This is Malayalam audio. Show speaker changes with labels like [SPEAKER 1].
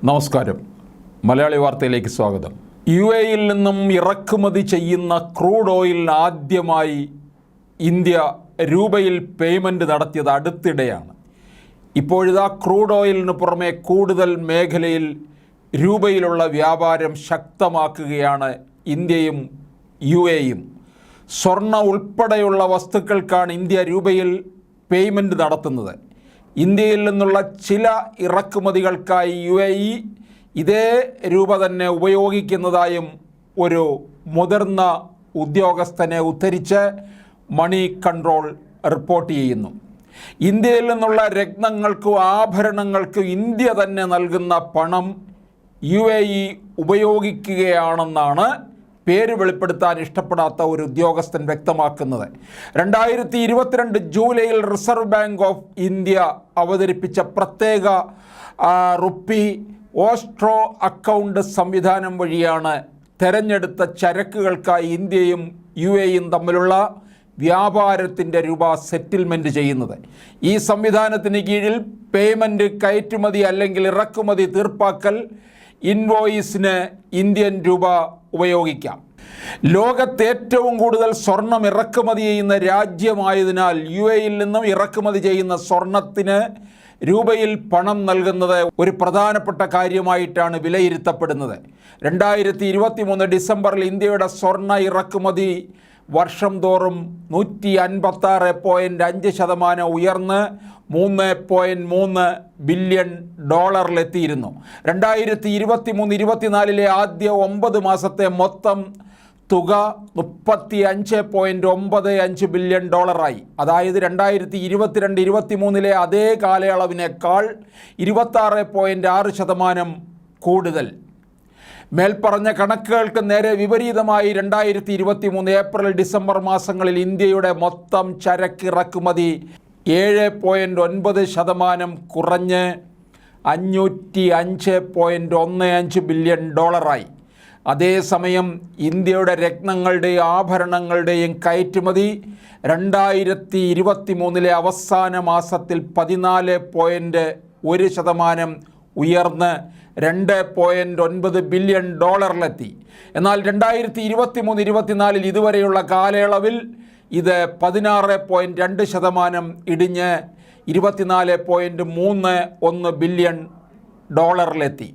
[SPEAKER 1] നമസ്കാരം. മലയാളി വാർത്തയിലേക്ക് സ്വാഗതം. യുഎഇയിൽ നിന്നും ഇറക്കുമതി ചെയ്യുന്ന ക്രൂഡ് ഓയിൽ ആദ്യമായി ഇന്ത്യ രൂപയിൽ പേയ്മെൻറ്റ് നടത്തിയത് അടുത്തിടെയാണ്. ഇപ്പോഴിതാ ക്രൂഡ് ഓയിലിന് പുറമെ കൂടുതൽ മേഖലയിൽ രൂപയിലുള്ള വ്യാപാരം ശക്തമാക്കുകയാണ് ഇന്ത്യയും യുഎഇയും. സ്വർണ്ണ ഉൾപ്പെടെയുള്ള വസ്തുക്കൾക്കാണ് ഇന്ത്യ രൂപയിൽ പേയ്മെൻറ്റ് നടത്തുന്നത്. ഇന്ത്യയിൽ നിന്നുള്ള ചില ഇറക്കുമതികൾക്കായി യുഎഇ ഇതേ രൂപ തന്നെ ഉപയോഗിക്കുന്നതായും ഒരു മുതിർന്ന ഉദ്യോഗസ്ഥനെ ഉദ്ധരിച്ച് മണി കൺട്രോൾ റിപ്പോർട്ട് ചെയ്യുന്നു. ഇന്ത്യയിൽ നിന്നുള്ള രത്നങ്ങൾക്കും ആഭരണങ്ങൾക്കും ഇന്ത്യ തന്നെ നൽകുന്ന പണം യുഎഇ ഉപയോഗിക്കുകയാണെന്നാണ് പേര് വെളിപ്പെടുത്താൻ ഇഷ്ടപ്പെടാത്ത ഒരു ഉദ്യോഗസ്ഥൻ വ്യക്തമാക്കുന്നത്. 2022 ജൂലൈയിൽ റിസർവ് ബാങ്ക് ഓഫ് ഇന്ത്യ അവതരിപ്പിച്ച പ്രത്യേക റുപ്പി ഓസ്ട്രോ അക്കൗണ്ട് സംവിധാനം വഴിയാണ് തെരഞ്ഞെടുത്ത ചരക്കുകൾക്കായി ഇന്ത്യയും യുഎഇയും തമ്മിലുള്ള വ്യാപാരത്തിൻ്റെ രൂപ സെറ്റിൽമെൻറ്റ് ചെയ്യുന്നത്. ഈ സംവിധാനത്തിന് കീഴിൽ പേയ്മെൻറ്റ്, കയറ്റുമതി അല്ലെങ്കിൽ ഇറക്കുമതി തീർപ്പാക്കൽ, ഇൻവോയിസിന് ഇന്ത്യൻ രൂപ ഉപയോഗിക്കാം. ലോകത്ത് ഏറ്റവും കൂടുതൽ സ്വർണം ഇറക്കുമതി ചെയ്യുന്ന രാജ്യമായതിനാൽ യുഎഇയിൽ നിന്നും ഇറക്കുമതി ചെയ്യുന്ന സ്വർണത്തിന് രൂപയിൽ പണം നൽകുന്നത് ഒരു പ്രധാനപ്പെട്ട കാര്യമായിട്ടാണ് വിലയിരുത്തപ്പെടുന്നത്. 2023 ഡിസംബറിൽ ഇന്ത്യയുടെ സ്വർണ്ണ ഇറക്കുമതി വർഷം തോറും 156.5% ഉയർന്ന് $3.3 ബില്യൺ എത്തിയിരുന്നു. 2023-24 ആദ്യ 9 മാസത്തെ മൊത്തം തുക $35.95 ബില്യൺ ആയി. അതായത് 2022-23 അതേ കാലയളവിനേക്കാൾ 26.6% കൂടുതൽ. മേൽപ്പറഞ്ഞ കണക്കുകൾക്ക് നേരെ വിപരീതമായി 2023 ഏപ്രിൽ ഡിസംബർ മാസങ്ങളിൽ ഇന്ത്യയുടെ മൊത്തം ചരക്ക് ഇറക്കുമതി 7.9% കുറഞ്ഞ് $505.15 ബില്യൺ ആയി. അതേസമയം ഇന്ത്യയുടെ രത്നങ്ങളുടെയും ആഭരണങ്ങളുടെയും കയറ്റുമതി 2023 അവസാന മാസത്തിൽ 14.1% ഉയർന്ന് $2.9 ബില്യൺ എത്തി. എന്നാൽ 2023-24 ഇതുവരെയുള്ള കാലയളവിൽ ഇത് 16.2% ഇടിഞ്ഞ് $24.31 ബില്യൺ എത്തി.